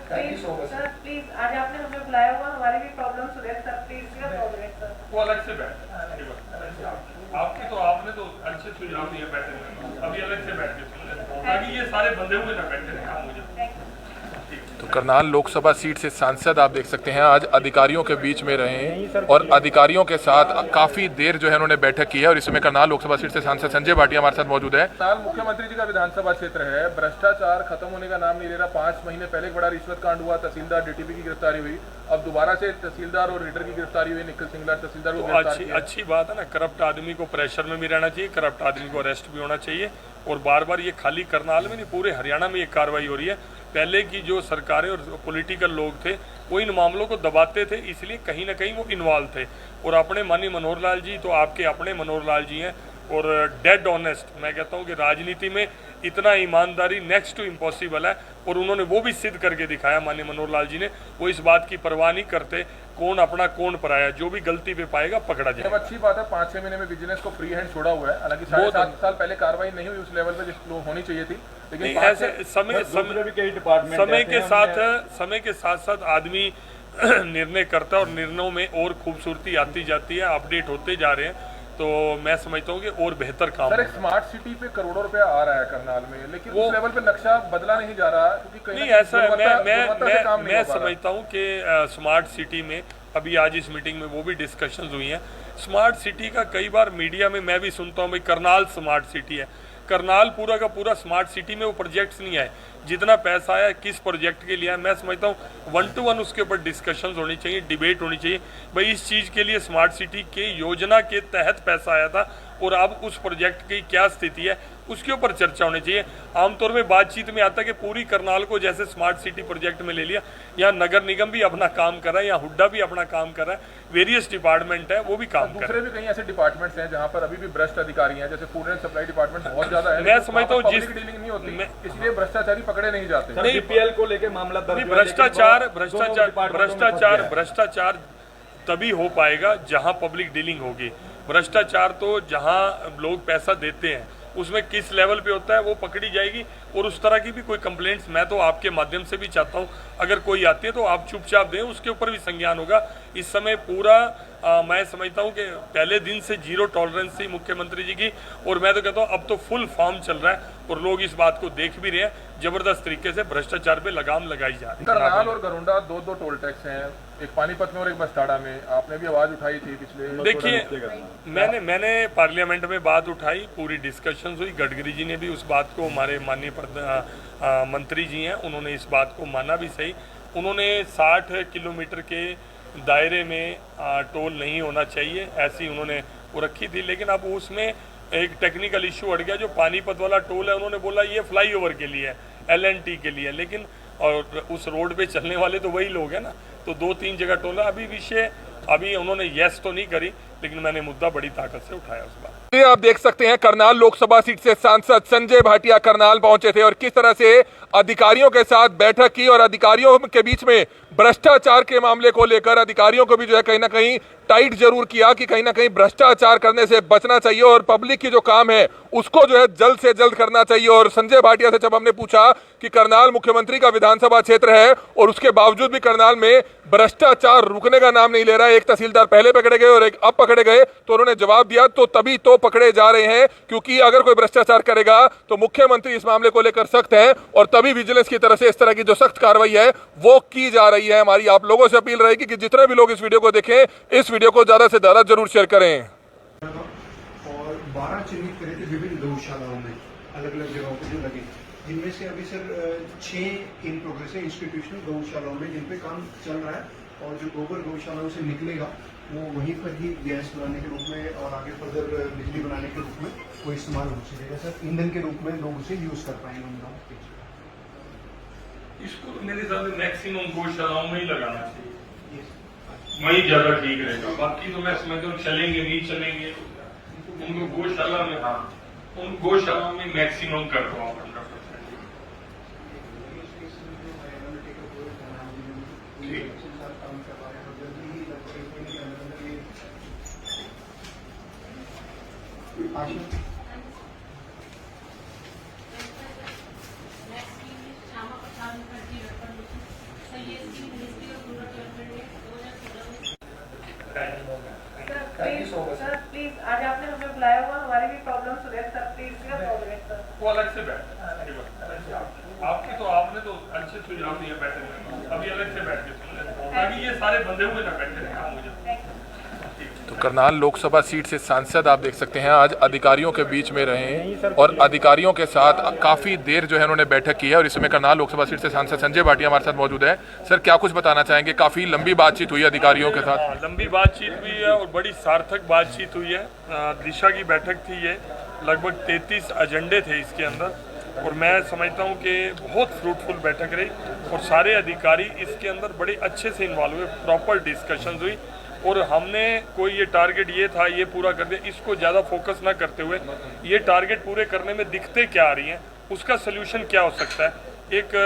Please sir please आज आपने हमें बुलाया हुआ, हमारी भी प्रॉब्लम सुने सर, प्लीज सर। वो अलग से बैठ आपकी तो आपने तो अच्छे सुझाव दिए बैठे, अभी अलग से बैठ के ताकि ये सारे बंदे हुए ना बैठे रहे मुझे। तो करनाल लोकसभा सीट से सांसद आप देख सकते हैं आज अधिकारियों के बीच में रहे हैं और अधिकारियों के साथ काफी देर जो है उन्होंने बैठक की है। और इसमें करनाल लोकसभा सीट से सांसद संजय भाटिया हमारे साथ मौजूद है। करनाल मुख्यमंत्री जी का विधानसभा क्षेत्र है, भ्रष्टाचार खत्म होने का नाम नहीं ले रहा। 5 महीने पहले एक बड़ा रिश्वत कांड हुआ, तहसीलदार डीटीपी की गिरफ्तारी हुई, अब दोबारा से तहसीलदार और रीडर की गिरफ्तारी हुई। निखिल सिंगला तहसीलदार को गिरफ्तार किया। अच्छी बात है ना, करप्ट आदमी को प्रेशर में भी रहना चाहिए, करप्ट आदमी को अरेस्ट भी होना चाहिए। और बार बार ये खाली करनाल में नहीं, पूरे हरियाणा में ये कार्रवाई हो रही है। पहले की जो सरकारें और पॉलिटिकल लोग थे वो इन मामलों को दबाते थे, इसलिए कहीं ना कहीं वो इन्वॉल्व थे। और अपने माननीय मनोहर लाल जी तो आपके अपने मनोहर लाल जी हैं और डेड ऑनेस्ट। मैं कहता हूँ कि राजनीति में इतना ईमानदारी नेक्स्ट टू इम्पॉसिबल है और उन्होंने वो भी सिद्ध करके दिखाया माननीय मनोहर लाल जी ने। वो इस बात की परवाह नहीं करते कौन अपना कौन पराया, जो भी गलती पे पाएगा पकड़ा जाएगा। अच्छी बात है, 5-6 महीने में विजिलेंस को फ्री हैंड छोड़ा हुआ है। हालांकि 7.5 साल पहले कार्रवाई नहीं हुई उस लेवल पे जिस होनी चाहिए थी, लेकिन ऐसे समय के साथ साथ आदमी निर्णय करता है और निर्णयों में और खूबसूरती आती जाती है, अपडेट होते जा रहे हैं। तो मैं समझता हूँ कि और बेहतर काम सर, एक स्मार्ट सिटी पे करोड़ों रुपया आ रहा है करनाल में, लेकिन उस लेवल पे नक्शा बदला नहीं जा रहा क्योंकि कहीं नहीं ऐसा है। मैं समझता हूँ कि स्मार्ट सिटी में अभी आज इस मीटिंग में वो भी डिस्कशंस हुई हैं। स्मार्ट सिटी का कई बार मीडिया में मैं भी सुनता हूँ भाई करनाल स्मार्ट सिटी है। करनाल पूरा का पूरा स्मार्ट सिटी में वो प्रोजेक्ट्स नहीं आए, जितना पैसा आया किस प्रोजेक्ट के लिए है। मैं समझता हूँ 1 to 1 उसके ऊपर डिस्कशंस होनी चाहिए, डिबेट होनी चाहिए। भाई इस चीज़ के लिए स्मार्ट सिटी के योजना के तहत पैसा आया था और अब उस प्रोजेक्ट की क्या स्थिति है उसके ऊपर चर्चा होनी चाहिए। आमतौर में बातचीत में आता है कि पूरी करनाल को जैसे स्मार्ट सिटी प्रोजेक्ट में ले लिया। यहाँ नगर निगम भी अपना काम कर रहा है, यहाँ हुड्डा भी अपना काम कर रहा है, वेरियस डिपार्टमेंट है वो भी काम कर रहे हैं। दूसरे भी कई ऐसे डिपार्टमेंट्स हैं जहाँ पर अभी भी भ्रष्ट अधिकारी हैं, जैसे फूड एंड सप्लाई डिपार्टमेंट बहुत ज्यादा है। मैं समझता हूँ जिस डीलिंग नहीं होती, इसलिए भ्रष्टाचारी पकड़े नहीं जाते। नहीं, बीपीएल को लेकर मामला दर्ज है। भ्रष्टाचार तभी हो पाएगा जहां पब्लिक डीलिंग होगी। भ्रष्टाचार तो जहां लोग पैसा देते हैं उसमें किस लेवल पे होता है वो पकड़ी जाएगी। और उस तरह की भी कोई कंप्लेंट्स मैं तो आपके माध्यम से भी चाहता हूं अगर कोई आती है तो आप चुपचाप दें, उसके ऊपर भी संज्ञान होगा। इस समय पूरा मैं समझता हूं कि पहले दिन से 0 टॉलरेंस थी मुख्यमंत्री जी की, और मैं तो कहता हूं अब तो फुल फॉर्म चल रहा है और लोग इस बात को देख भी रहे हैं। जबरदस्त तरीके से भ्रष्टाचार पे लगाम लगाई जा रही है। करनाल और गरुंडा 2 टोल टैक्स हैं, एक पानीपत में और एक बस्ताड़ा में। आपने भी आवाज उठाई थी पिछले। देखिए मैंने पार्लियामेंट में बात उठाई, पूरी डिस्कशन हुई। गडकरी जी ने भी उस बात को, हमारे माननीय मंत्री जी हैं, उन्होंने इस बात को माना भी सही। उन्होंने 60 किलोमीटर के दायरे में टोल नहीं होना चाहिए ऐसी उन्होंने वो रखी थी। लेकिन अब उसमें एक टेक्निकल इशू हट गया। जो पानीपत वाला टोल है उन्होंने बोला ये फ्लाईओवर के लिए है, LNT के लिए, लेकिन और उस रोड पे चलने वाले तो वही लोग हैं ना। तो 2-3 जगह टोल है। अभी उन्होंने यस तो नहीं करी, लेकिन मैंने मुद्दा बड़ी ताकत से उठाया उस बात। ये आप देख सकते हैं करनाल लोकसभा सीट से सांसद संजय भाटिया करनाल पहुंचे थे और किस तरह से अधिकारियों के साथ बैठक की और अधिकारियों के बीच में भ्रष्टाचार के मामले को लेकर अधिकारियों को भी जो है कहीं ना कहीं टाइट जरूर किया कि कहीं ना कहीं भ्रष्टाचार करने से बचना चाहिए और पब्लिक की जो काम है उसको जो है जल्द से जल्द करना चाहिए। और संजय भाटिया से जब हमने पूछा कि करनाल मुख्यमंत्री का विधानसभा क्षेत्र है और उसके बावजूद भी करनाल में भ्रष्टाचार रुकने का नाम नहीं ले रहा है, एक तहसीलदार पहले पकड़े गए और एक अब पकड़े गए, तो उन्होंने जवाब दिया तो तभी तो पकड़े जा रहे हैं क्योंकि अगर कोई भ्रष्टाचार करेगा तो मुख्यमंत्री इस मामले को लेकर सख्त है और तभी विजिलेंस की तरफ से इस तरह की जो सख्त कार्रवाई है वो की जा रही है। हमारी आप लोगों से अपील रहेगी कि जितने भी लोग इस वीडियो को देखें, इस वीडियो को ज्यादा से ज्यादा जरूर शेयर करें। और 12 चिन्हित करे थे विभिन्न गौशालाओं में, अलग अलग जगहों पर जो लगे, जिनमें से अभी सर 6 इन प्रोग्रेस है इंस्टीट्यूशनल गौशालाओं में जिन पे काम चल रहा है। और जो गोबर गौशालाओं से निकलेगा वो वहीं पर ही गैस बनाने के रूप में और आगे फर्दर बिजली बनाने के रूप में वो इस्तेमाल हो सकेगा सर, ईंधन के रूप में लोग उसे यूज कर पाएंगे उन गाँव के। इसको मेरे हिसाब से मैक्सिमम गौशालाओं में ही लगाना चाहिए, वही ज्यादा ठीक रहेगा। बाकी तो मैं समझता हूँ चलेंगे नहीं चलेंगे, उनको गौशाला में, हाँ उन गौशालाओं में मैक्सिमम कर दो। आज आपने हमें बुलाया हुआ, हमारी भी प्रॉब्लम सुने सर प्लीज। क्या प्रॉब्लम है सर? वो अलग से बैठ आपकी तो आपने तो अच्छे सुझाव दिए, बैठे अभी अलग से बैठ के सुन लें ताकि ये सारे बंधे हुए ना बैठे रहे मुझे। तो करनाल लोकसभा सीट से सांसद आप देख सकते हैं आज अधिकारियों के बीच में रहे और अधिकारियों के साथ काफी देर जो है उन्होंने बैठक की है। और इसमें करनाल लोकसभा सीट से सांसद संजय भाटिया हमारे साथ मौजूद है। सर, क्या कुछ बताना चाहेंगे? काफी लंबी बातचीत हुई अधिकारियों के साथ। लंबी बातचीत हुई है और बड़ी सार्थक बातचीत हुई है। दिशा की बैठक थी ये, लगभग 33 एजेंडे थे इसके अंदर और मैं समझता हूँ कि बहुत फ्रूटफुल बैठक रही और सारे अधिकारी इसके अंदर बड़े अच्छे से इन्वॉल्व हुए, प्रॉपर डिस्कशंस हुई और हमने कोई ये टारगेट ये था ये पूरा कर दिया, इसको ज़्यादा फोकस ना करते हुए ये टारगेट पूरे करने में दिक्कतें क्या आ रही हैं, उसका सल्यूशन क्या हो सकता है, एक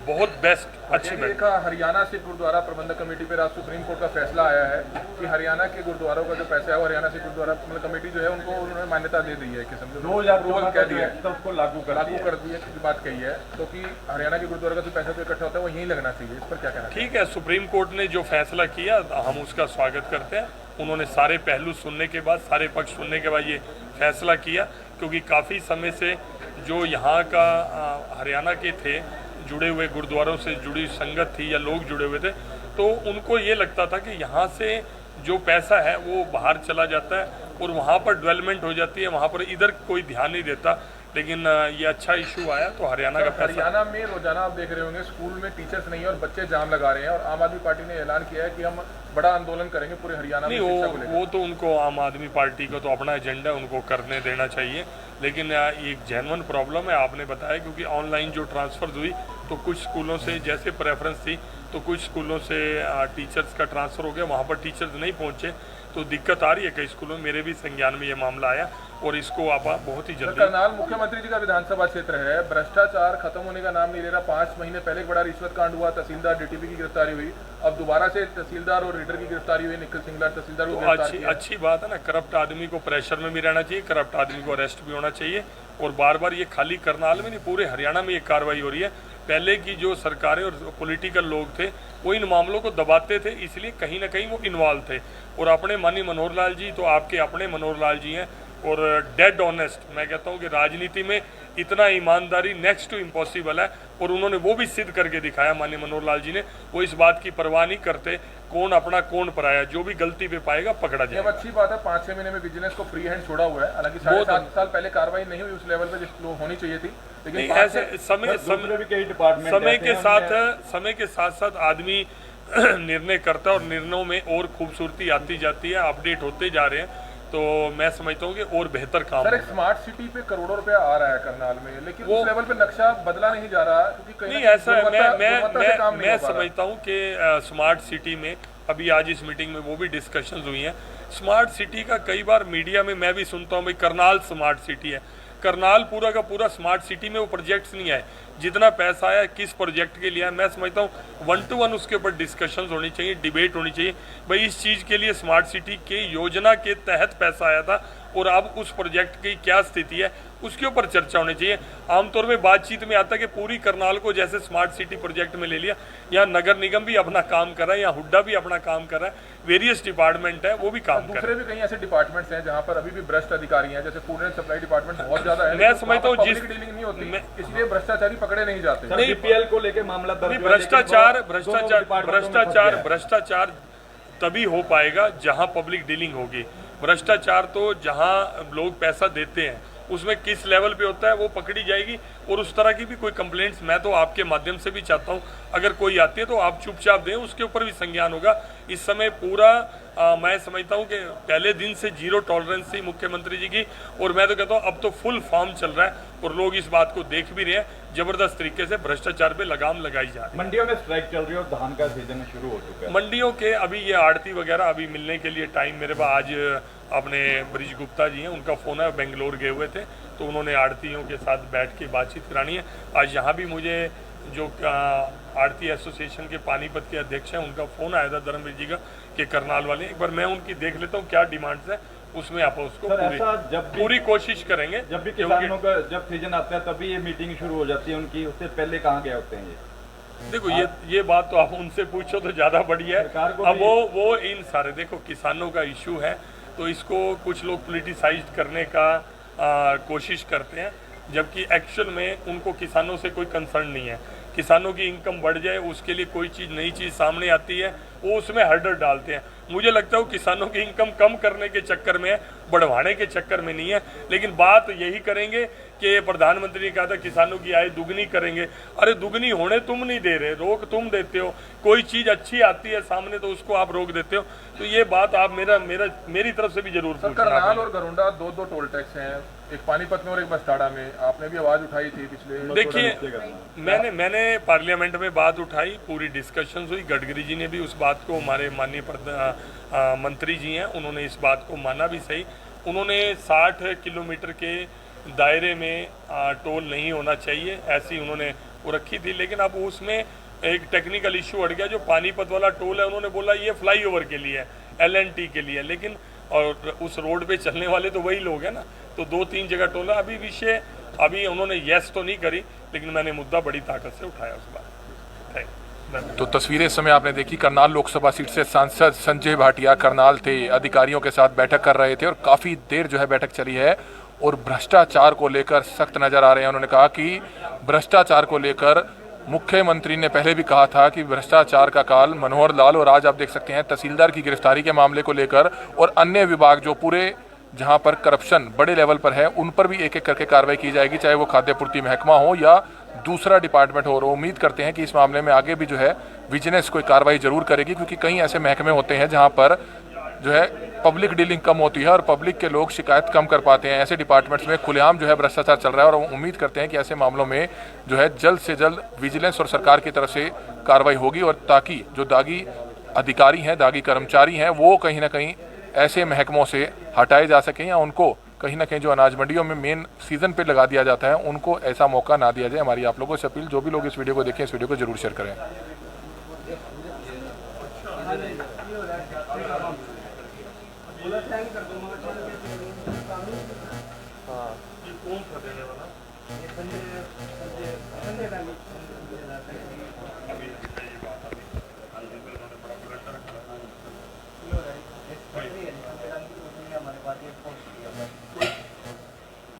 बहुत बेस्ट अच्छी देखा। हरियाणा से गुरुद्वारा प्रबंधक कमेटी पर आज सुप्रीम कोर्ट का फैसला आया है कि हरियाणा के गुरुद्वारों का जो पैसा है वो हरियाणा से गुरुद्वारा कमेटी जो है उनको उन्होंने मान्यता दे दी है, किस्म से 2000 कह दिया है, तो उसको लागू कर दिया की बात कही है। क्योंकि हरियाणा के गुरुद्वारा का जो पैसा तो इकट्ठा होता है वो यहीं लगना चाहिए, इस पर क्या कहना? ठीक है, सुप्रीम कोर्ट ने जो फैसला किया हम उसका स्वागत करते हैं। उन्होंने सारे पहलू सुनने के बाद, सारे पक्ष सुनने के बाद ये फैसला किया, क्योंकि काफ़ी समय से जो यहाँ का हरियाणा के थे जुड़े हुए गुरुद्वारों से जुड़ी संगत थी या लोग जुड़े हुए थे, तो उनको ये लगता था कि यहाँ से जो पैसा है वो बाहर चला जाता है और वहाँ पर डेवलपमेंट हो जाती है, वहाँ पर इधर कोई ध्यान नहीं देता। लेकिन ये अच्छा इशू आया तो हरियाणा का पैसा। हरियाणा में रोजाना आप देख रहे होंगे स्कूल में टीचर्स नहीं है और बच्चे जाम लगा रहे हैं और आम आदमी पार्टी ने ऐलान किया है कि हम बड़ा आंदोलन करेंगे पूरे हरियाणा में। वो तो उनको आम आदमी पार्टी को तो अपना एजेंडा उनको करने देना चाहिए, लेकिन ये एक जेन्युइन प्रॉब्लम है आपने बताया, क्योंकि ऑनलाइन जो ट्रांसफर हुई तो कुछ स्कूलों से जैसे प्रेफरेंस थी तो कुछ स्कूलों से टीचर्स का ट्रांसफ़र हो गया, वहाँ पर टीचर्स नहीं पहुँचे तो दिक्कत आ रही है कई स्कूलों में। मेरे भी संज्ञान में ये मामला आया और इसको आप बहुत ही जल्दी। करनाल मुख्यमंत्री जी का विधानसभा क्षेत्र है, भ्रष्टाचार खत्म होने का नाम नहीं ले रहा। 5 महीने पहले एक बड़ा रिश्वत कांड हुआ, तहसीलदार डीटीपी की गिरफ्तारी हुई, अब दोबारा से तहसीलदार और रीडर की गिरफ्तारी हुई, निखिल सिंगला तहसीलदार को। अच्छी बात है ना, करप्ट आदमी को प्रेशर में भी रहना चाहिए, करप्ट आदमी को अरेस्ट भी होना चाहिए और बार बार ये खाली करनाल में नहीं पूरे हरियाणा में ये कार्रवाई हो रही है। पहले की जो सरकारें और पॉलिटिकल लोग थे वो इन मामलों को दबाते थे, इसलिए कहीं ना कहीं वो इन्वॉल्व थे। और अपने माननीय मनोहर लाल जी तो आपके अपने मनोहर लाल जी हैं और डेड ऑनेस्ट, मैं कहता हूँ कि राजनीति में इतना ईमानदारी नेक्स्ट टू इम्पॉसिबल है और उन्होंने वो भी सिद्ध करके दिखाया माननीय मनोहर लाल जी ने। वो इस बात की परवाह नहीं करते कौन अपना कौन पराया, जो भी गलती पे पाएगा पकड़ा जाएगा। अच्छी बात है, 5-6 महीने में विजिलेंस को फ्री हैंड छोड़ा हुआ है, हालांकि 7.5 साल पहले कार्रवाई नहीं हुई उस लेवल पे जिस होनी चाहिए थी। लेकिन ऐसे समय के साथ साथ आदमी निर्णय करता है और निर्णयों में और खूबसूरती आती जाती है, अपडेट होते जा रहे हैं, तो मैं समझता हूँ कि और बेहतर काम। सर, एक स्मार्ट सिटी पे करोड़ों रुपया आ रहा है करनाल में, लेकिन उस लेवल पे नक्शा बदला नहीं जा रहा, क्योंकि नहीं ऐसा है। मैं समझता हूँ कि स्मार्ट सिटी में अभी आज इस मीटिंग में वो भी डिस्कशंस हुई हैं। स्मार्ट सिटी का कई बार मीडिया में मैं भी सुनता हूँ भाई करनाल स्मार्ट सिटी है। करनाल पूरा का पूरा स्मार्ट सिटी में वो प्रोजेक्ट्स नहीं आए, जितना पैसा आया किस प्रोजेक्ट के लिए है, मैं समझता हूँ 1-to-1 उसके ऊपर डिस्कशंस होनी चाहिए, डिबेट होनी चाहिए भाई इस चीज़ के लिए स्मार्ट सिटी के योजना के तहत पैसा आया था और अब उस प्रोजेक्ट की क्या स्थिति है उसके ऊपर चर्चा होनी चाहिए। आमतौर में बातचीत में आता है कि पूरी करनाल को जैसे स्मार्ट सिटी प्रोजेक्ट में ले लिया, यहाँ नगर निगम भी अपना काम कर रहा है, यहाँ हुड्डा भी अपना काम कर रहा है, वेरियस डिपार्टमेंट है वो भी काम कर रहे हैं। दूसरे भी कई ऐसे डिपार्टमेंट्स हैं जहाँ पर अभी भी भ्रष्ट अधिकारी हैं, जैसे फूड एंड सप्लाई डिपार्टमेंट बहुत ज्यादा है। मैं समझता हूँ जिस डीलिंग नहीं होती इसलिए भ्रष्टाचारी पकड़े नहीं जाते। नहीं, बीपीएल को लेकर मामला दर्ज, भ्रष्टाचार तभी हो पाएगा जहां पब्लिक डीलिंग होगी। भ्रष्टाचार तो जहां लोग पैसा देते हैं उसमें किस लेवल पे होता है वो पकड़ी जाएगी। और उस तरह की भी कोई कंप्लेंट्स मैं तो आपके माध्यम से भी चाहता हूं अगर कोई आती है तो आप चुपचाप दें, उसके ऊपर भी संज्ञान होगा। इस समय पूरा मैं समझता हूं कि पहले दिन से जीरो टॉलरेंस थी मुख्यमंत्री जी की, और मैं तो कहता हूं अब तो फुल फॉर्म चल रहा है और लोग इस बात को देख भी रहे हैं, जबरदस्त तरीके से भ्रष्टाचार पे लगाम लगाई जा रही है। मंडियों में स्ट्राइक चल रही है और धान का सीजन शुरू हो चुका है। मंडियों के अभी ये आड़ती वगैरह अभी मिलने के लिए टाइम मेरे पास, आज अपने ब्रिज गुप्ता जी हैं उनका फ़ोन है, बेंगलोर गए हुए थे तो उन्होंने आड़तियों के साथ बैठ के बातचीत करानी है। आज यहाँ भी मुझे जो आड़ती एसोसिएशन के पानीपत के अध्यक्ष हैं उनका फ़ोन आया था धर्मवीर जी का कि करनाल वाले, एक बार मैं उनकी देख लेता हूँ क्या डिमांड्स है, उसमें आप उसको पूरी कोशिश करेंगे। जब भी किसानों का जब सीजन आता है तभी ये मीटिंग शुरू हो जाती है उनकी, उससे पहले कहाँ गए होते हैं ये? देखो ये बात तो आप उनसे पूछो तो ज़्यादा बढ़िया है। अब वो इन सारे देखो किसानों का इशू है, तो इसको कुछ लोग पोलिटिसाइज करने का कोशिश करते हैं, जबकि एक्चुअल में उनको किसानों से कोई कंसर्न नहीं है। किसानों की इनकम बढ़ जाए उसके लिए कोई चीज़ नई चीज़ सामने आती है वो उसमें हर्डल डालते हैं। मुझे लगता है वो किसानों की इनकम कम करने के चक्कर में है, बढ़वाने के चक्कर में नहीं है। लेकिन बात यही करेंगे कि प्रधानमंत्री ने कहा था किसानों की आय दुगनी करेंगे। अरे दुगनी होने तुम नहीं दे रहे, रोक तुम देते हो। कोई चीज़ अच्छी आती है सामने तो उसको आप रोक देते हो। तो ये बात आप मेरी तरफ से भी जरूर पूछना। करनाल और गरुंडा दो टोल टैक्स हैं, एक पानीपत में और एक बस्ताड़ा में। आपने भी आवाज उठाई थी पिछले। देखिए मैंने पार्लियामेंट में बात उठाई, पूरी डिस्कशन हुई। गडकरी जी ने भी उस बात को, हमारे माननीय मंत्री जी हैं, उन्होंने इस बात को माना भी सही। उन्होंने 60 किलोमीटर के दायरे में टोल नहीं होना चाहिए ऐसी उन्होंने वो रखी थी। लेकिन अब उसमें एक टेक्निकल इशू अड़ गया। जो पानीपत वाला टोल है उन्होंने बोला ये फ्लाईओवर के लिए है, LNT के लिए, लेकिन और उस रोड पे चलने वाले तो वही लोग हैं ना। तो 2-3 जगह टोल है। अभी उन्होंने यस तो नहीं करी, लेकिन मैंने मुद्दा बड़ी ताकत से उठाया उस बात। तो तस्वीरें इस समय आपने देखी, करनाल लोकसभा सीट से सांसद संजय भाटिया करनाल थे, अधिकारियों के साथ बैठक कर रहे थे और काफ़ी देर जो है बैठक चली है और भ्रष्टाचार को लेकर सख्त नजर आ रहे हैं। उन्होंने कहा कि भ्रष्टाचार को लेकर मुख्यमंत्री ने पहले भी कहा था कि भ्रष्टाचार का काल मनोहर लाल, और आज आप देख सकते हैं तहसीलदार की गिरफ्तारी के मामले को लेकर और अन्य विभाग जो पूरे जहां पर करप्शन बड़े लेवल पर है उन पर भी एक एक करके कार्रवाई की जाएगी, चाहे वो खाद्य पूर्ति महकमा हो या दूसरा डिपार्टमेंट हो। और उम्मीद करते हैं कि इस मामले में आगे भी जो है विजिलेंस कोई कार्रवाई जरूर करेगी, क्योंकि कई ऐसे महकमे होते हैं जहां पर जो है पब्लिक डीलिंग कम होती है और पब्लिक के लोग शिकायत कम कर पाते हैं। ऐसे डिपार्टमेंट्स में खुलेआम जो है भ्रष्टाचार चल रहा है और उम्मीद करते हैं कि ऐसे मामलों में जो है जल्द से जल्द विजिलेंस और सरकार की तरफ से कार्रवाई होगी, और ताकि जो दागी अधिकारी हैं, दागी कर्मचारी हैं, वो कहीं ना कहीं ऐसे महकमों से हटाए जा सकें या उनको कहीं ना कहीं जो अनाज मंडियों में मेन सीजन पे लगा दिया जाता है उनको ऐसा मौका ना दिया जाए। हमारी आप लोगों से अपील, जो भी लोग इस वीडियो को देखें इस वीडियो को जरूर शेयर करें। कौन था देने वाला?